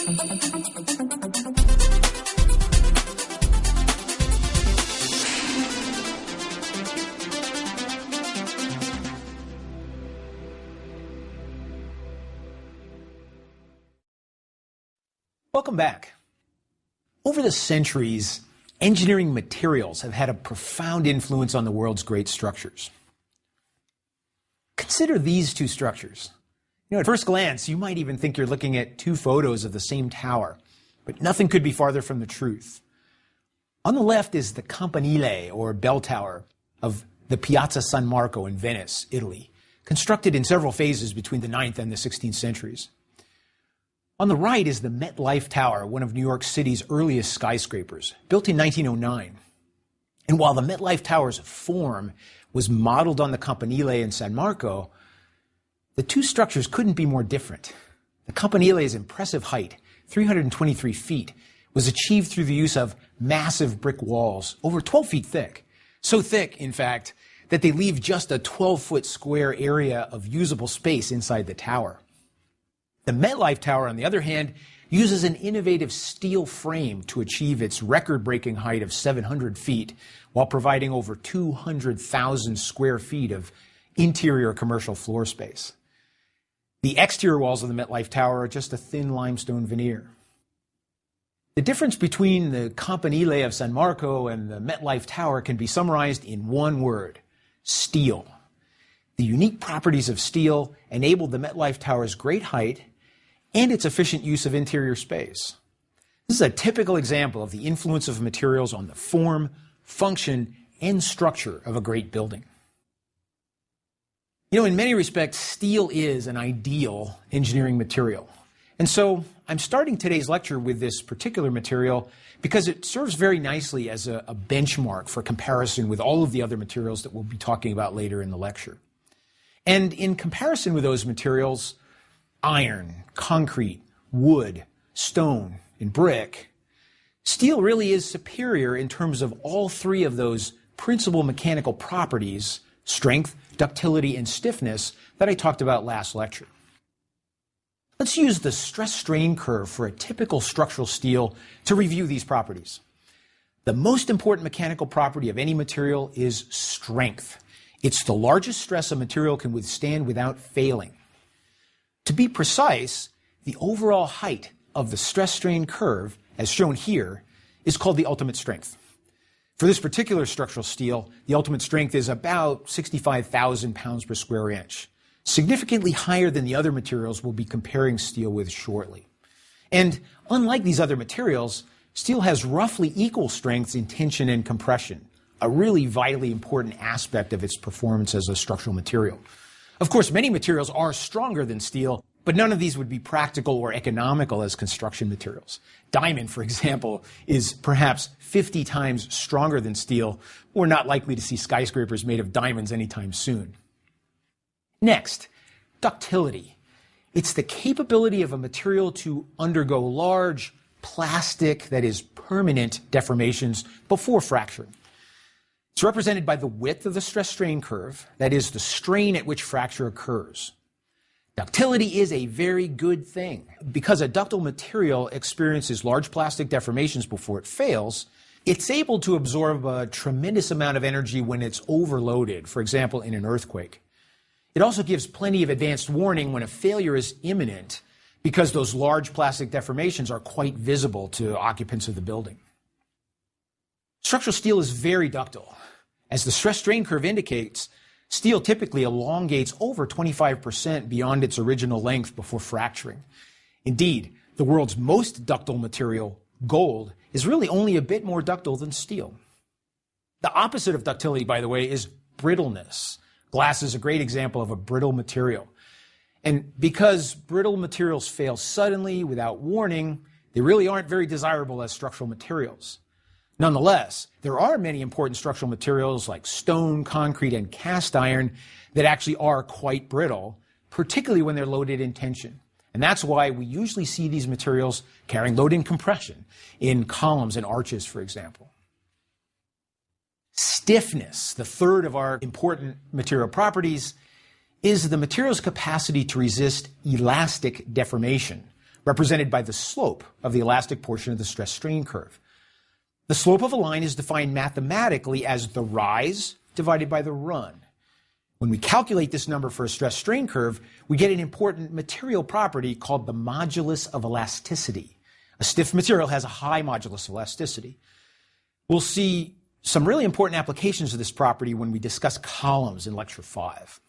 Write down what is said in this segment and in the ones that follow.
Welcome back. Over the centuries, engineering materials have had a profound influence on the world's great structures. Consider these two structures. At first glance, you might even think you're looking at two photos of the same tower, but nothing could be farther from the truth. On the left is the campanile, or bell tower, of the Piazza San Marco in Venice, Italy, constructed in several phases between the 9th and the 16th centuries. On the right is the Metlife Tower, one of New York City's earliest skyscrapers, built in 1909. And while the Metlife Tower's form was modeled on the Campanile in San Marco, the two structures couldn't be more different. The Campanile's impressive height, 323 feet, was achieved through the use of massive brick walls, over 12 feet thick. So thick, in fact, that they leave just a 12-foot square area of usable space inside the tower. The Metlife Tower, on the other hand, uses an innovative steel frame to achieve its record-breaking height of 700 feet while providing over 200,000 square feet of interior commercial floor space. The exterior walls of the Metlife Tower are just a thin limestone veneer. The difference between the Campanile of San Marco and the Metlife Tower can be summarized in one word: steel. The unique properties of steel enabled the Metlife Tower's great height and its efficient use of interior space. This is a typical example of the influence of materials on the form, function, and structure of a great building. In many respects, steel is an ideal engineering material. And so I'm starting today's lecture with this particular material because it serves very nicely as a benchmark for comparison with all of the other materials that we'll be talking about later in the lecture. And in comparison with those materials, iron, concrete, wood, stone, and brick, steel really is superior in terms of all three of those principal mechanical properties, strength, ductility, and stiffness, that I talked about last lecture. Let's use the stress-strain curve for a typical structural steel to review these properties. The most important mechanical property of any material is strength. It's the largest stress a material can withstand without failing. To be precise, the overall height of the stress-strain curve, as shown here, is called the ultimate strength. For this particular structural steel, the ultimate strength is about 65,000 pounds per square inch, significantly higher than the other materials we'll be comparing steel with shortly. And unlike these other materials, steel has roughly equal strengths in tension and compression, a really vitally important aspect of its performance as a structural material. Of course, many materials are stronger than steel, but none of these would be practical or economical as construction materials. Diamond, for example, is perhaps 50 times stronger than steel. We're not likely to see skyscrapers made of diamonds anytime soon. Next, ductility. It's the capability of a material to undergo large, plastic, that is, permanent deformations before fracturing. It's represented by the width of the stress-strain curve, that is, the strain at which fracture occurs. Ductility is a very good thing. Because a ductile material experiences large plastic deformations before it fails, it's able to absorb a tremendous amount of energy when it's overloaded, for example, in an earthquake. It also gives plenty of advanced warning when a failure is imminent, because those large plastic deformations are quite visible to occupants of the building. Structural steel is very ductile. As the stress-strain curve indicates, steel typically elongates over 25% beyond its original length before fracturing. Indeed, the world's most ductile material, gold, is really only a bit more ductile than steel. The opposite of ductility, by the way, is brittleness. Glass is a great example of a brittle material. And because brittle materials fail suddenly without warning, they really aren't very desirable as structural materials. Nonetheless, there are many important structural materials like stone, concrete, and cast iron that actually are quite brittle, particularly when they're loaded in tension. And that's why we usually see these materials carrying load in compression in columns and arches, for example. Stiffness, the third of our important material properties, is the material's capacity to resist elastic deformation, represented by the slope of the elastic portion of the stress-strain curve. The slope of a line is defined mathematically as the rise divided by the run. When we calculate this number for a stress-strain curve, we get an important material property called the modulus of elasticity. A stiff material has a high modulus of elasticity. We'll see some really important applications of this property when we discuss columns in Lecture 5.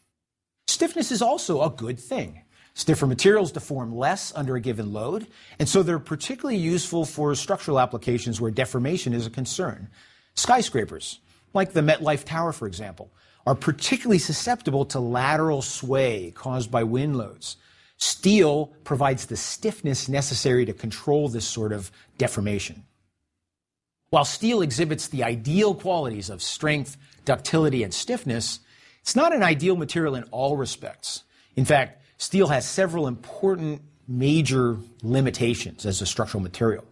Stiffness is also a good thing. Stiffer materials deform less under a given load, and so they're particularly useful for structural applications where deformation is a concern. Skyscrapers, like the Metlife Tower, for example, are particularly susceptible to lateral sway caused by wind loads. Steel provides the stiffness necessary to control this sort of deformation. While steel exhibits the ideal qualities of strength, ductility, and stiffness, it's not an ideal material in all respects. In fact, steel has several important major limitations as a structural material.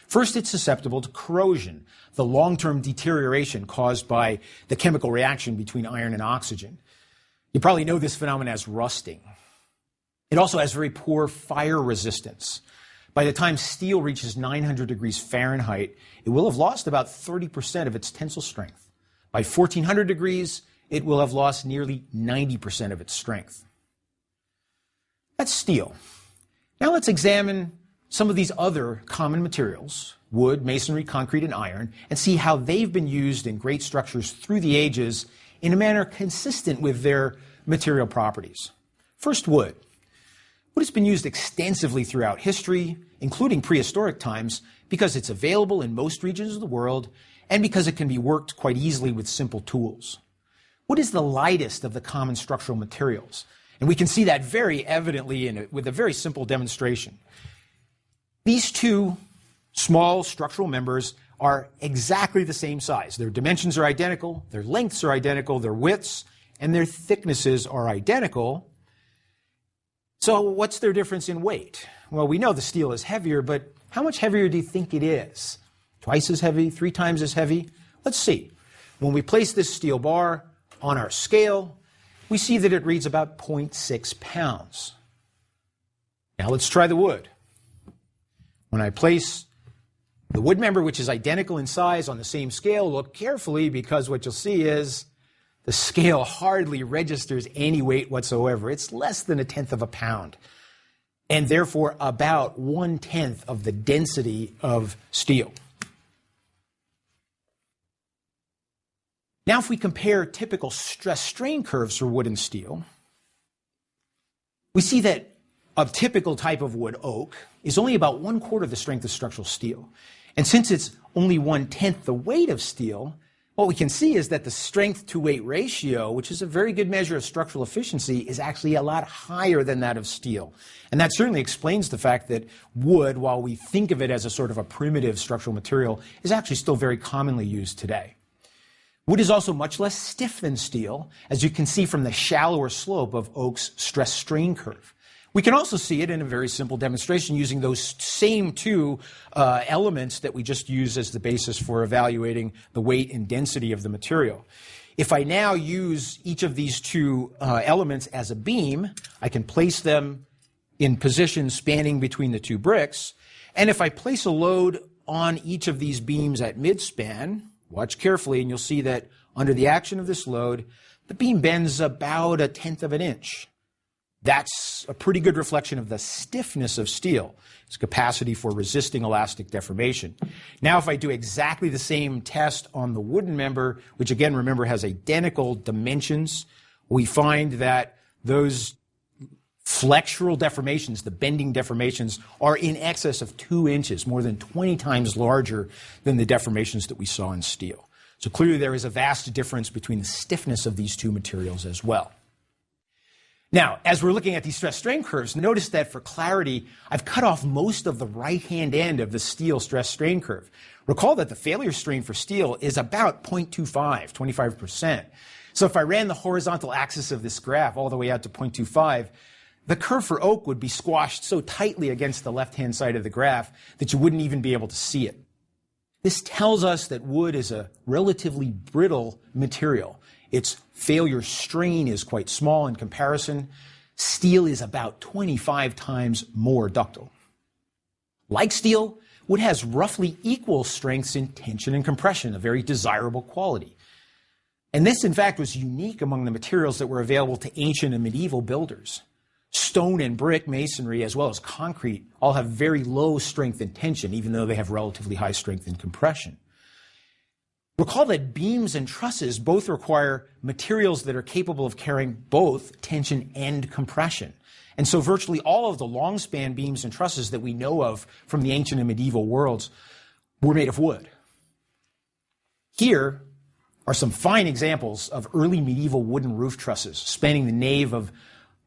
First, it's susceptible to corrosion, the long-term deterioration caused by the chemical reaction between iron and oxygen. You probably know this phenomenon as rusting. It also has very poor fire resistance. By the time steel reaches 900 degrees Fahrenheit, it will have lost about 30% of its tensile strength. By 1400 degrees, it will have lost nearly 90% of its strength. That's steel. Now let's examine some of these other common materials, wood, masonry, concrete, and iron, and see how they've been used in great structures through the ages in a manner consistent with their material properties. First, wood. Wood has been used extensively throughout history, including prehistoric times, because it's available in most regions of the world and because it can be worked quite easily with simple tools. Wood is the lightest of the common structural materials, and we can see that very evidently with a very simple demonstration. These two small structural members are exactly the same size. Their dimensions are identical, their lengths are identical, their widths and their thicknesses are identical. So what's their difference in weight? Well, we know the steel is heavier, but how much heavier do you think it is? Twice as heavy? 3 times as heavy? Let's see. When we place this steel bar on our scale, we see that it reads about 0.6 pounds. Now let's try the wood. When I place the wood member, which is identical in size, on the same scale, look carefully, because what you'll see is the scale hardly registers any weight whatsoever. It's less than 1/10 of a pound, and therefore about 1/10 of the density of steel. Now, if we compare typical stress-strain curves for wood and steel, we see that a typical type of wood, oak, is only about 1/4 the strength of structural steel. And since it's only 1/10 the weight of steel, what we can see is that the strength-to-weight ratio, which is a very good measure of structural efficiency, is actually a lot higher than that of steel. And that certainly explains the fact that wood, while we think of it as a sort of a primitive structural material, is actually still very commonly used today. Wood is also much less stiff than steel, as you can see from the shallower slope of oak's stress-strain curve. We can also see it in a very simple demonstration using those same two elements that we just used as the basis for evaluating the weight and density of the material. If I now use each of these two elements as a beam, I can place them in position spanning between the two bricks. And if I place a load on each of these beams at midspan, watch carefully and you'll see that under the action of this load, the beam bends about 1/10 of an inch. That's a pretty good reflection of the stiffness of steel, its capacity for resisting elastic deformation. Now, if I do exactly the same test on the wooden member, which again, remember, has identical dimensions, we find that those flexural deformations, the bending deformations, are in excess of 2 inches, more than 20 times larger than the deformations that we saw in steel. So clearly there is a vast difference between the stiffness of these two materials as well. Now, as we're looking at these stress-strain curves, notice that for clarity, I've cut off most of the right-hand end of the steel stress-strain curve. Recall that the failure strain for steel is about 0.25, 25%. So if I ran the horizontal axis of this graph all the way out to 0.25, the curve for oak would be squashed so tightly against the left-hand side of the graph that you wouldn't even be able to see it. This tells us that wood is a relatively brittle material. Its failure strain is quite small in comparison. Steel is about 25 times more ductile. Like steel, wood has roughly equal strengths in tension and compression, a very desirable quality. And this, in fact, was unique among the materials that were available to ancient and medieval builders. Stone and brick masonry, as well as concrete, all have very low strength and tension, even though they have relatively high strength and compression. Recall that beams and trusses both require materials that are capable of carrying both tension and compression. And so virtually all of the long-span beams and trusses that we know of from the ancient and medieval worlds were made of wood. Here are some fine examples of early medieval wooden roof trusses spanning the nave of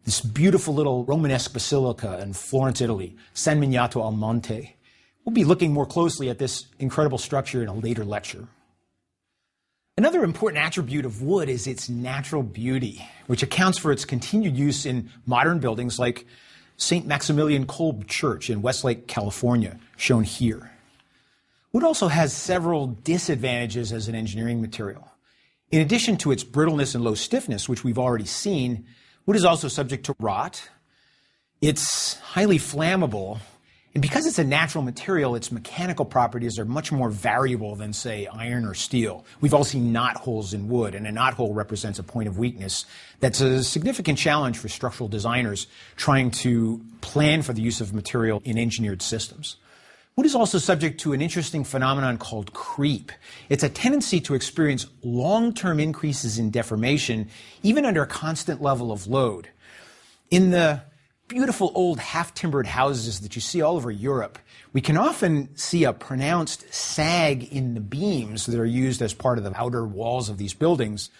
this beautiful little Romanesque basilica in Florence, Italy, San Miniato al Monte. We'll be looking more closely at this incredible structure in a later lecture. Another important attribute of wood is its natural beauty, which accounts for its continued use in modern buildings like St. Maximilian Kolb Church in Westlake, California, shown here. Wood also has several disadvantages as an engineering material. In addition to its brittleness and low stiffness, which we've already seen, wood is also subject to rot. It's highly flammable, and because it's a natural material, its mechanical properties are much more variable than, say, iron or steel. We've all seen knot holes in wood, and a knot hole represents a point of weakness. That's a significant challenge for structural designers trying to plan for the use of material in engineered systems. Wood is also subject to an interesting phenomenon called creep. It's a tendency to experience long-term increases in deformation, even under a constant level of load. In the beautiful old half-timbered houses that you see all over Europe, we can often see a pronounced sag in the beams that are used as part of the outer walls of these buildings.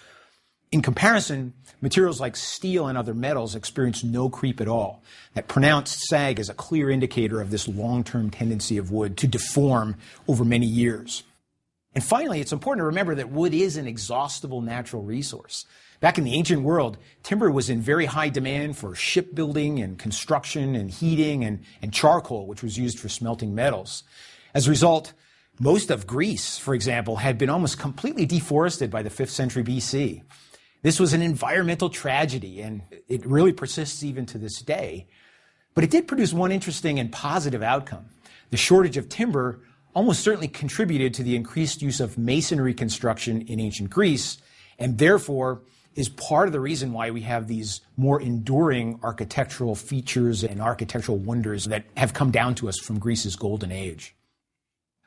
In comparison, materials like steel and other metals experience no creep at all. That pronounced sag is a clear indicator of this long-term tendency of wood to deform over many years. And finally, it's important to remember that wood is an exhaustible natural resource. Back in the ancient world, timber was in very high demand for shipbuilding and construction and heating and charcoal, which was used for smelting metals. As a result, most of Greece, for example, had been almost completely deforested by the 5th century BC. This was an environmental tragedy, and it really persists even to this day. But it did produce one interesting and positive outcome. The shortage of timber almost certainly contributed to the increased use of masonry construction in ancient Greece, and therefore is part of the reason why we have these more enduring architectural features and architectural wonders that have come down to us from Greece's golden age.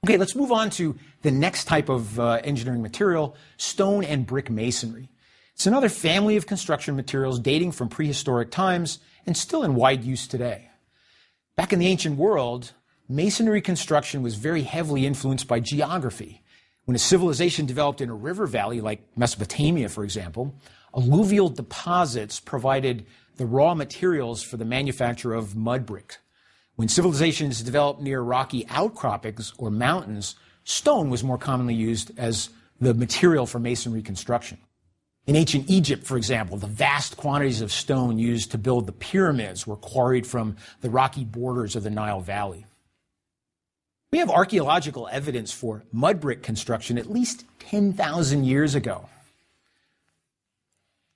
Okay, let's move on to the next type of engineering material, stone and brick masonry. It's another family of construction materials dating from prehistoric times and still in wide use today. Back in the ancient world, masonry construction was very heavily influenced by geography. When a civilization developed in a river valley, like Mesopotamia, for example, alluvial deposits provided the raw materials for the manufacture of mud brick. When civilizations developed near rocky outcroppings or mountains, stone was more commonly used as the material for masonry construction. In ancient Egypt, for example, the vast quantities of stone used to build the pyramids were quarried from the rocky borders of the Nile Valley. We have archaeological evidence for mud brick construction at least 10,000 years ago.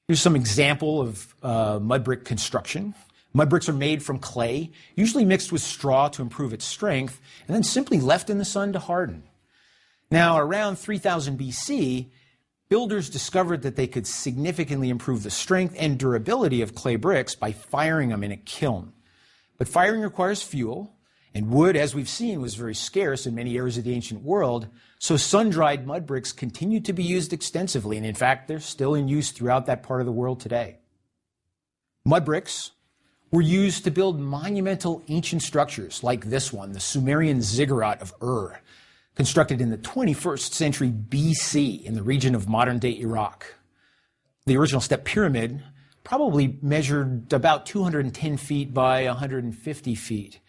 Here's some example of mud brick construction. Mud bricks are made from clay, usually mixed with straw to improve its strength, and then simply left in the sun to harden. Now, around 3000 BC, builders discovered that they could significantly improve the strength and durability of clay bricks by firing them in a kiln. But firing requires fuel, and wood, as we've seen, was very scarce in many areas of the ancient world, so sun-dried mud bricks continued to be used extensively, and in fact, they're still in use throughout that part of the world today. Mud bricks were used to build monumental ancient structures like this one, the Sumerian ziggurat of Ur, constructed in the 21st century BC in the region of modern-day Iraq. The original step pyramid probably measured about 210 feet by 150 feet.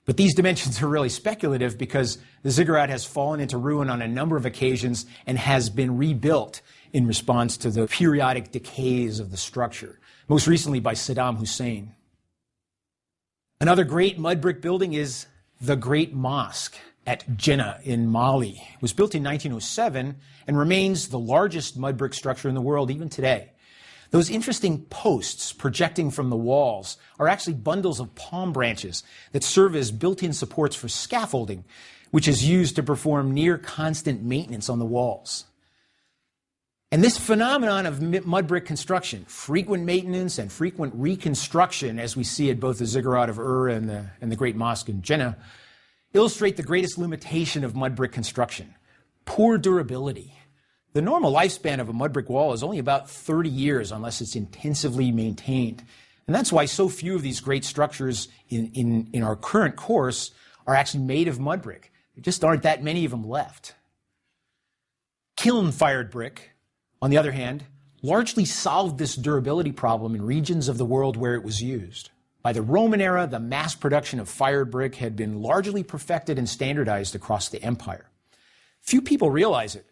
But these dimensions are really speculative because the ziggurat has fallen into ruin on a number of occasions and has been rebuilt in response to the periodic decays of the structure, most recently by Saddam Hussein. Another great mud brick building is the Great Mosque at Jinnah in Mali. It was built in 1907 and remains the largest mud brick structure in the world even today. Those interesting posts projecting from the walls are actually bundles of palm branches that serve as built-in supports for scaffolding, which is used to perform near constant maintenance on the walls. And this phenomenon of mud brick construction, frequent maintenance and frequent reconstruction, as we see at both the Ziggurat of Ur and the Great Mosque in Jeddah, illustrate the greatest limitation of mud brick construction: poor durability. The normal lifespan of a mud brick wall is only about 30 years unless it's intensively maintained. And that's why so few of these great structures in our current course are actually made of mud brick. There just aren't that many of them left. Kiln-fired brick, on the other hand, largely solved this durability problem in regions of the world where it was used. By the Roman era, the mass production of fired brick had been largely perfected and standardized across the empire. Few people realize it,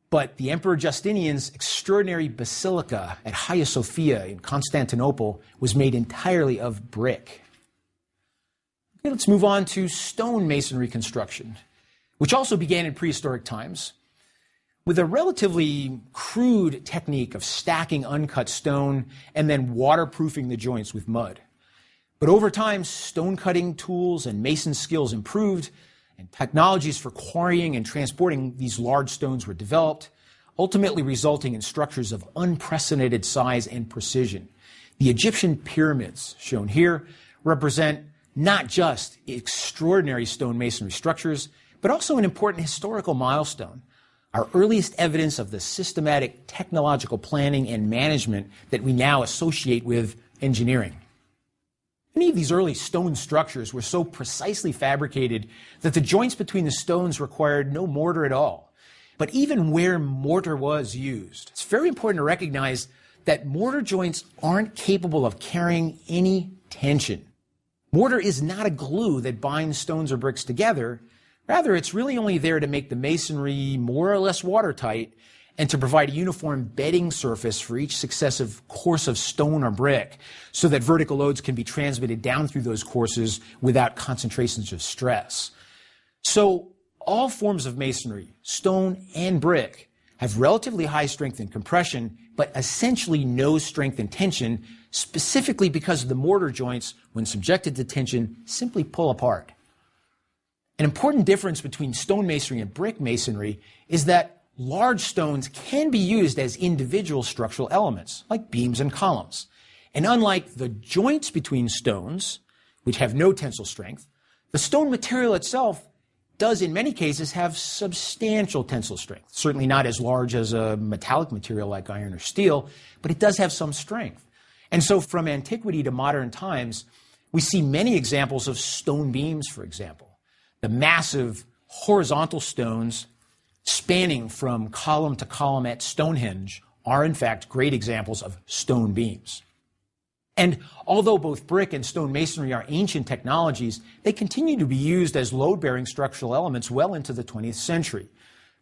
but the Emperor Justinian's extraordinary basilica at Hagia Sophia in Constantinople was made entirely of brick. Okay, let's move on to stone masonry construction, which also began in prehistoric times with a relatively crude technique of stacking uncut stone and then waterproofing the joints with mud. But over time, stone cutting tools and mason skills improved, and technologies for quarrying and transporting these large stones were developed, ultimately resulting in structures of unprecedented size and precision. The Egyptian pyramids, shown here, represent not just extraordinary stone masonry structures, but also an important historical milestone, our earliest evidence of the systematic technological planning and management that we now associate with engineering. Many of these early stone structures were so precisely fabricated that the joints between the stones required no mortar at all. But even where mortar was used, it's very important to recognize that mortar joints aren't capable of carrying any tension. Mortar is not a glue that binds stones or bricks together. Rather, it's really only there to make the masonry more or less watertight and to provide a uniform bedding surface for each successive course of stone or brick so that vertical loads can be transmitted down through those courses without concentrations of stress. So all forms of masonry, stone and brick, have relatively high strength and compression, but essentially no strength and tension, specifically because the mortar joints, when subjected to tension, simply pull apart. An important difference between stone masonry and brick masonry is that large stones can be used as individual structural elements, like beams and columns. And unlike the joints between stones, which have no tensile strength, the stone material itself does in many cases have substantial tensile strength. Certainly not as large as a metallic material like iron or steel, but it does have some strength. And so from antiquity to modern times, we see many examples of stone beams, for example. The massive horizontal stones spanning from column to column at Stonehenge are in fact great examples of stone beams. And although both brick and stone masonry are ancient technologies, they continue to be used as load-bearing structural elements well into the 20th century.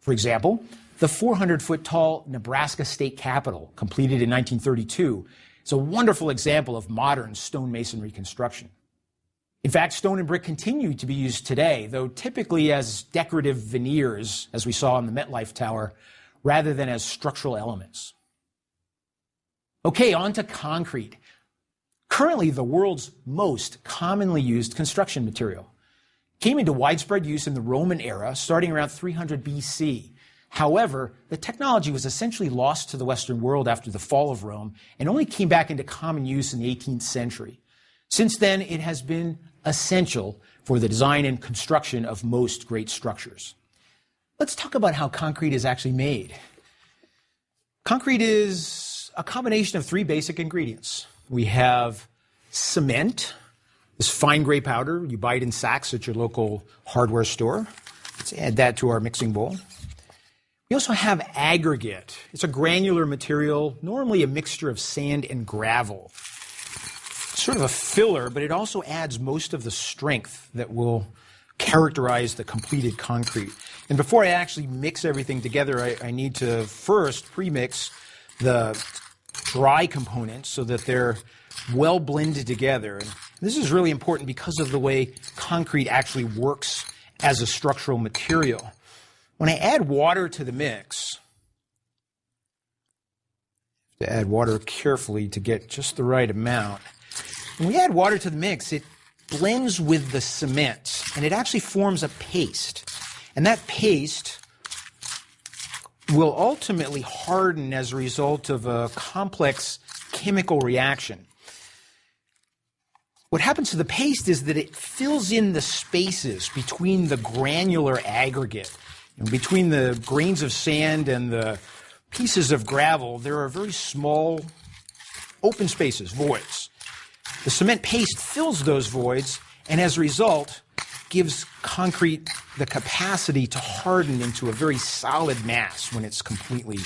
For example, the 400-foot tall Nebraska State Capitol, completed in 1932, is a wonderful example of modern stone masonry construction. In fact, stone and brick continue to be used today, though typically as decorative veneers, as we saw in the Metlife Tower, rather than as structural elements. Okay, on to concrete. Currently, the world's most commonly used construction material. It came into widespread use in the Roman era, starting around 300 BC. However, the technology was essentially lost to the Western world after the fall of Rome and only came back into common use in the 18th century. Since then, it has been essential for the design and construction of most great structures. Let's talk about how concrete is actually made. Concrete is a combination of three basic ingredients. We have cement, this fine gray powder. You buy it in sacks at your local hardware store. Let's add that to our mixing bowl. We also have aggregate. It's a granular material, normally a mixture of sand and gravel. Sort of a filler, but it also adds most of the strength that will characterize the completed concrete. And before I actually mix everything together, I need to first pre-mix the dry components so that they're well blended together. And this is really important because of the way concrete actually works as a structural material. When I add water to the mix, To add water carefully to get just the right amount. When we add water to the mix, it blends with the cement, and it actually forms a paste. And that paste will ultimately harden as a result of a complex chemical reaction. What happens to the paste is that it fills in the spaces between the granular aggregate. Between the grains of sand and the pieces of gravel, there are very small open spaces, voids. The cement paste fills those voids, and as a result, gives concrete the capacity to harden into a very solid mass when it's completely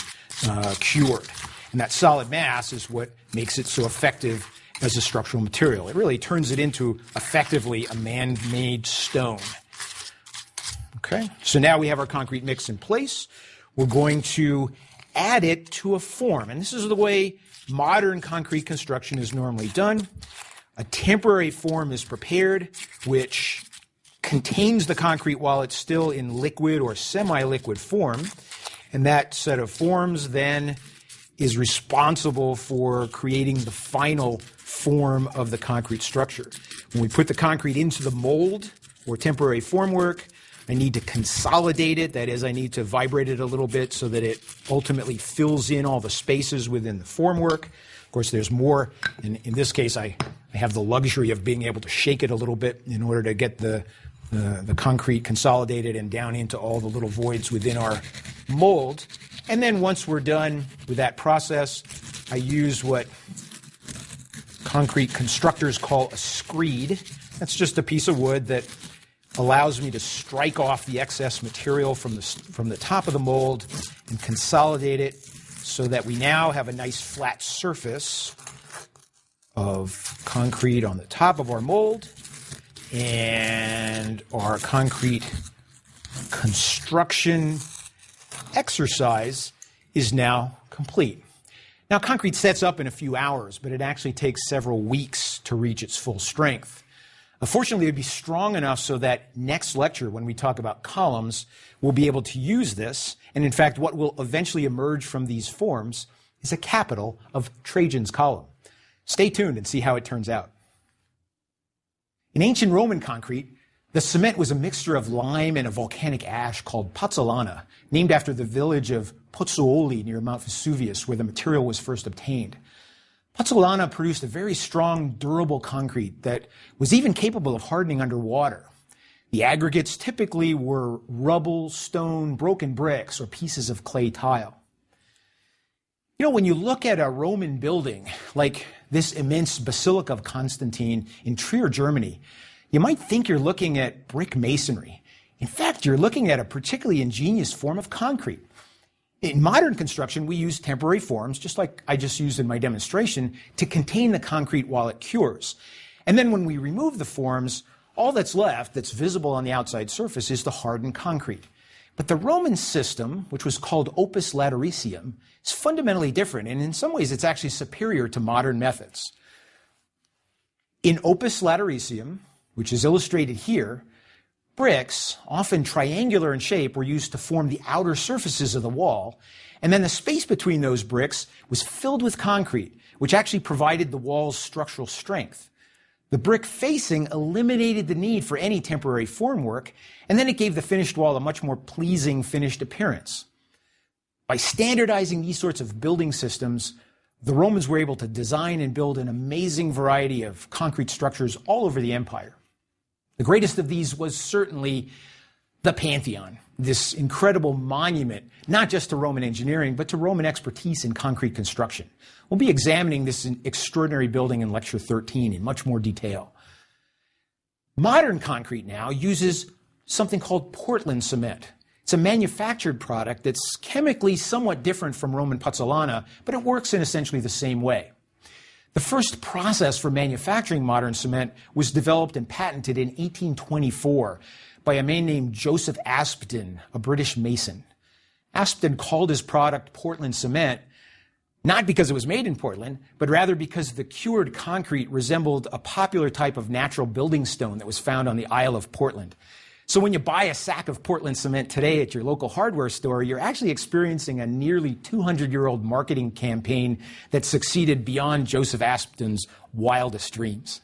cured. And that solid mass is what makes it so effective as a structural material. It really turns it into, effectively, a man-made stone. Okay, so now we have our concrete mix in place. We're going to add it to a form. And this is the way modern concrete construction is normally done. A temporary form is prepared, which contains the concrete while it's still in liquid or semi-liquid form. And that set of forms then is responsible for creating the final form of the concrete structure. When we put the concrete into the mold or temporary formwork, I need to consolidate it. That is, I need to vibrate it a little bit so that it ultimately fills in all the spaces within the formwork. Of course, there's more. In this case, I have the luxury of being able to shake it a little bit in order to get the concrete consolidated and down into all the little voids within our mold. And then once we're done with that process, I use what concrete constructors call a screed. That's just a piece of wood that allows me to strike off the excess material from the top of the mold and consolidate it so that we now have a nice flat surface of concrete on the top of our mold, and our concrete construction exercise is now complete. Now, concrete sets up in a few hours, but it actually takes several weeks to reach its full strength. Fortunately, it would be strong enough so that next lecture, when we talk about columns, we'll be able to use this. And in fact, what will eventually emerge from these forms is a capital of Trajan's column. Stay tuned and see how it turns out. In ancient Roman concrete, the cement was a mixture of lime and a volcanic ash called pozzolana, named after the village of Pozzuoli near Mount Vesuvius, where the material was first obtained. Pozzolana produced a very strong, durable concrete that was even capable of hardening underwater. The aggregates typically were rubble, stone, broken bricks, or pieces of clay tile. You know, when you look at a Roman building like this immense Basilica of Constantine in Trier, Germany, you might think you're looking at brick masonry. In fact, you're looking at a particularly ingenious form of concrete. In modern construction, we use temporary forms, just like I just used in my demonstration, to contain the concrete while it cures. And then when we remove the forms, all that's left that's visible on the outside surface is the hardened concrete. But the Roman system, which was called Opus Latericium, is fundamentally different, and in some ways it's actually superior to modern methods. In Opus Latericium, which is illustrated here, bricks, often triangular in shape, were used to form the outer surfaces of the wall, and then the space between those bricks was filled with concrete, which actually provided the wall's structural strength. The brick facing eliminated the need for any temporary formwork, and then it gave the finished wall a much more pleasing finished appearance. By standardizing these sorts of building systems, the Romans were able to design and build an amazing variety of concrete structures all over the empire. The greatest of these was certainly the Pantheon, this incredible monument, not just to Roman engineering, but to Roman expertise in concrete construction. We'll be examining this extraordinary building in Lecture 13 in much more detail. Modern concrete now uses something called Portland cement. It's a manufactured product that's chemically somewhat different from Roman pozzolana, but it works in essentially the same way. The first process for manufacturing modern cement was developed and patented in 1824 by a man named Joseph Aspdin, a British mason. Aspdin called his product Portland cement, not because it was made in Portland, but rather because the cured concrete resembled a popular type of natural building stone that was found on the Isle of Portland. So when you buy a sack of Portland cement today at your local hardware store, you're actually experiencing a nearly 200-year-old marketing campaign that succeeded beyond Joseph Aspden's wildest dreams.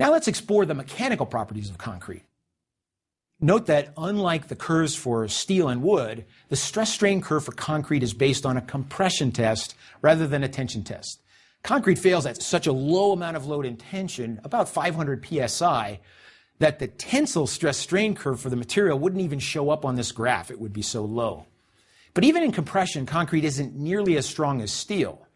Now let's explore the mechanical properties of concrete. Note that unlike the curves for steel and wood, the stress-strain curve for concrete is based on a compression test rather than a tension test. Concrete fails at such a low amount of load and tension, about 500 psi, that the tensile stress-strain curve for the material wouldn't even show up on this graph. It would be so low. But even in compression, concrete isn't nearly as strong as steel.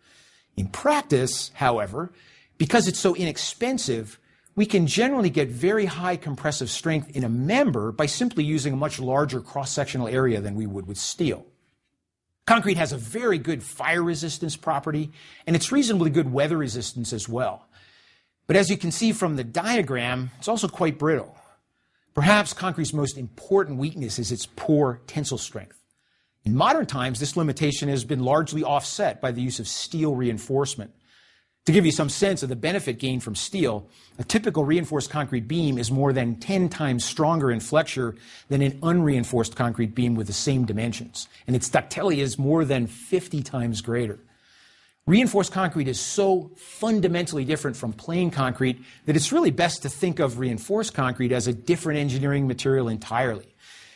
In practice, however, because it's so inexpensive, we can generally get very high compressive strength in a member by simply using a much larger cross-sectional area than we would with steel. Concrete has a very good fire resistance property, and it's reasonably good weather resistance as well. But as you can see from the diagram, it's also quite brittle. Perhaps concrete's most important weakness is its poor tensile strength. In modern times, this limitation has been largely offset by the use of steel reinforcement. To give you some sense of the benefit gained from steel, a typical reinforced concrete beam is more than 10 times stronger in flexure than an unreinforced concrete beam with the same dimensions, and its ductility is more than 50 times greater. Reinforced concrete is so fundamentally different from plain concrete that it's really best to think of reinforced concrete as a different engineering material entirely.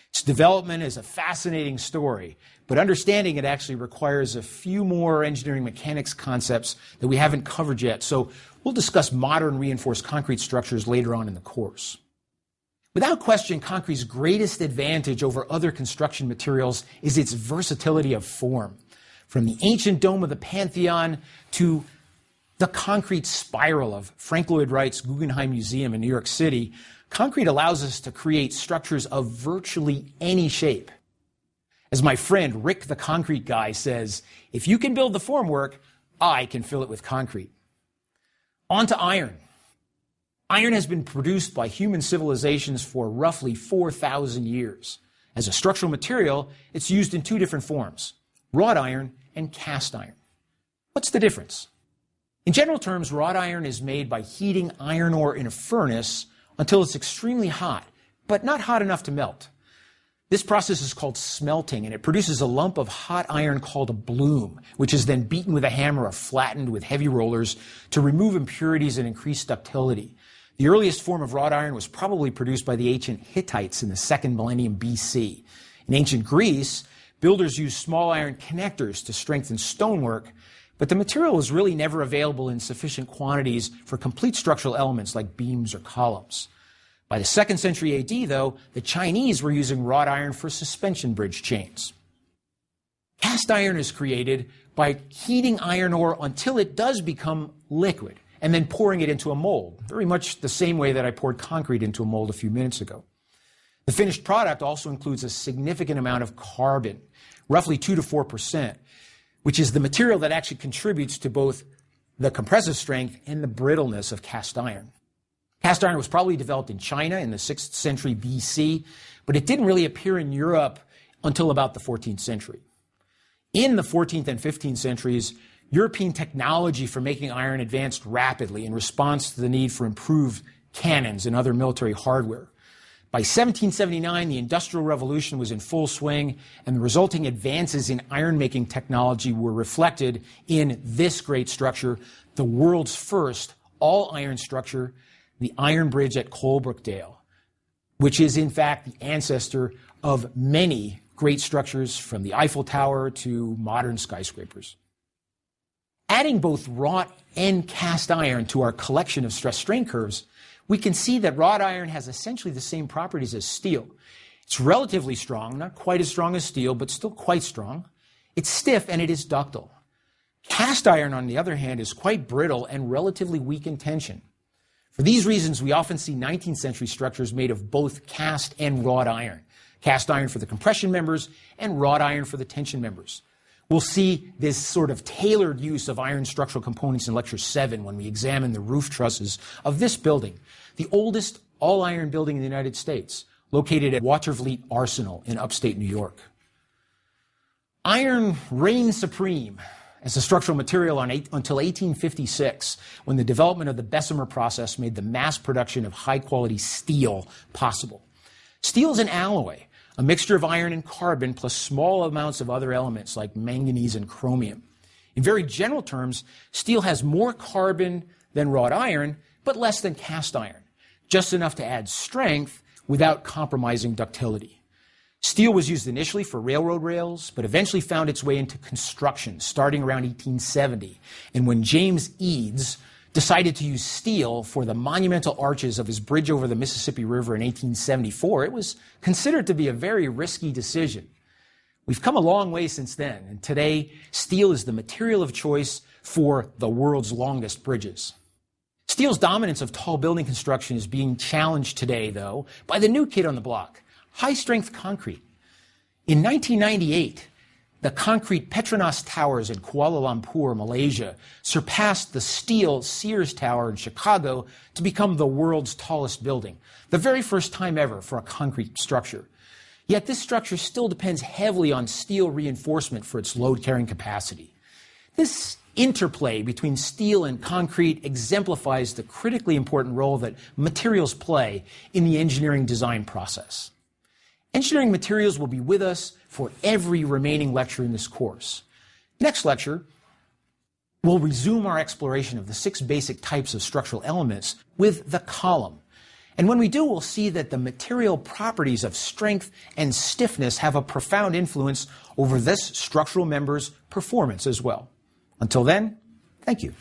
Its development is a fascinating story, but understanding it actually requires a few more engineering mechanics concepts that we haven't covered yet, so we'll discuss modern reinforced concrete structures later on in the course. Without question, concrete's greatest advantage over other construction materials is its versatility of form. From the ancient dome of the Pantheon to the concrete spiral of Frank Lloyd Wright's Guggenheim Museum in New York City, concrete allows us to create structures of virtually any shape. As my friend Rick the Concrete Guy says, if you can build the formwork, I can fill it with concrete. On to iron. Iron has been produced by human civilizations for roughly 4,000 years. As a structural material, it's used in two different forms, wrought iron and cast iron. What's the difference? In general terms, wrought iron is made by heating iron ore in a furnace until it's extremely hot, but not hot enough to melt. This process is called smelting, and it produces a lump of hot iron called a bloom, which is then beaten with a hammer or flattened with heavy rollers to remove impurities and increase ductility. The earliest form of wrought iron was probably produced by the ancient Hittites in the 2nd millennium BC. In ancient Greece, builders used small iron connectors to strengthen stonework, but the material was really never available in sufficient quantities for complete structural elements like beams or columns. By the 2nd century AD, though, the Chinese were using wrought iron for suspension bridge chains. Cast iron is created by heating iron ore until it does become liquid, and then pouring it into a mold, very much the same way that I poured concrete into a mold a few minutes ago. The finished product also includes a significant amount of carbon, roughly 2 to 4%, which is the material that actually contributes to both the compressive strength and the brittleness of cast iron. Cast iron was probably developed in China in the 6th century BC, but it didn't really appear in Europe until about the 14th century. In the 14th and 15th centuries, European technology for making iron advanced rapidly in response to the need for improved cannons and other military hardware. By 1779, the Industrial Revolution was in full swing, and the resulting advances in iron-making technology were reflected in this great structure, the world's first all-iron structure, the Iron Bridge at Coalbrookdale, which is in fact the ancestor of many great structures from the Eiffel Tower to modern skyscrapers. Adding both wrought and cast iron to our collection of stress-strain curves, we can see that wrought iron has essentially the same properties as steel. It's relatively strong, not quite as strong as steel, but still quite strong. It's stiff and it is ductile. Cast iron, on the other hand, is quite brittle and relatively weak in tension. For these reasons, we often see 19th century structures made of both cast and wrought iron. Cast iron for the compression members and wrought iron for the tension members. We'll see this sort of tailored use of iron structural components in Lecture 7 when we examine the roof trusses of this building, the oldest all-iron building in the United States, located at Watervliet Arsenal in upstate New York. Iron reigns supreme as a structural material until 1856, when the development of the Bessemer process made the mass production of high-quality steel possible. Steel is an alloy, a mixture of iron and carbon plus small amounts of other elements like manganese and chromium. In very general terms, steel has more carbon than wrought iron, but less than cast iron, just enough to add strength without compromising ductility. Steel was used initially for railroad rails, but eventually found its way into construction starting around 1870. And when James Eads decided to use steel for the monumental arches of his bridge over the Mississippi River in 1874, it was considered to be a very risky decision. We've come a long way since then, and today steel is the material of choice for the world's longest bridges. Steel's dominance of tall building construction is being challenged today, though, by the new kid on the block, high-strength concrete. In 1998, the concrete Petronas Towers in Kuala Lumpur, Malaysia, surpassed the steel Sears Tower in Chicago to become the world's tallest building, the very first time ever for a concrete structure. Yet this structure still depends heavily on steel reinforcement for its load-carrying capacity. This interplay between steel and concrete exemplifies the critically important role that materials play in the engineering design process. Engineering materials will be with us for every remaining lecture in this course. Next lecture, we'll resume our exploration of the 6 basic types of structural elements with the column. And when we do, we'll see that the material properties of strength and stiffness have a profound influence over this structural member's performance as well. Until then, thank you.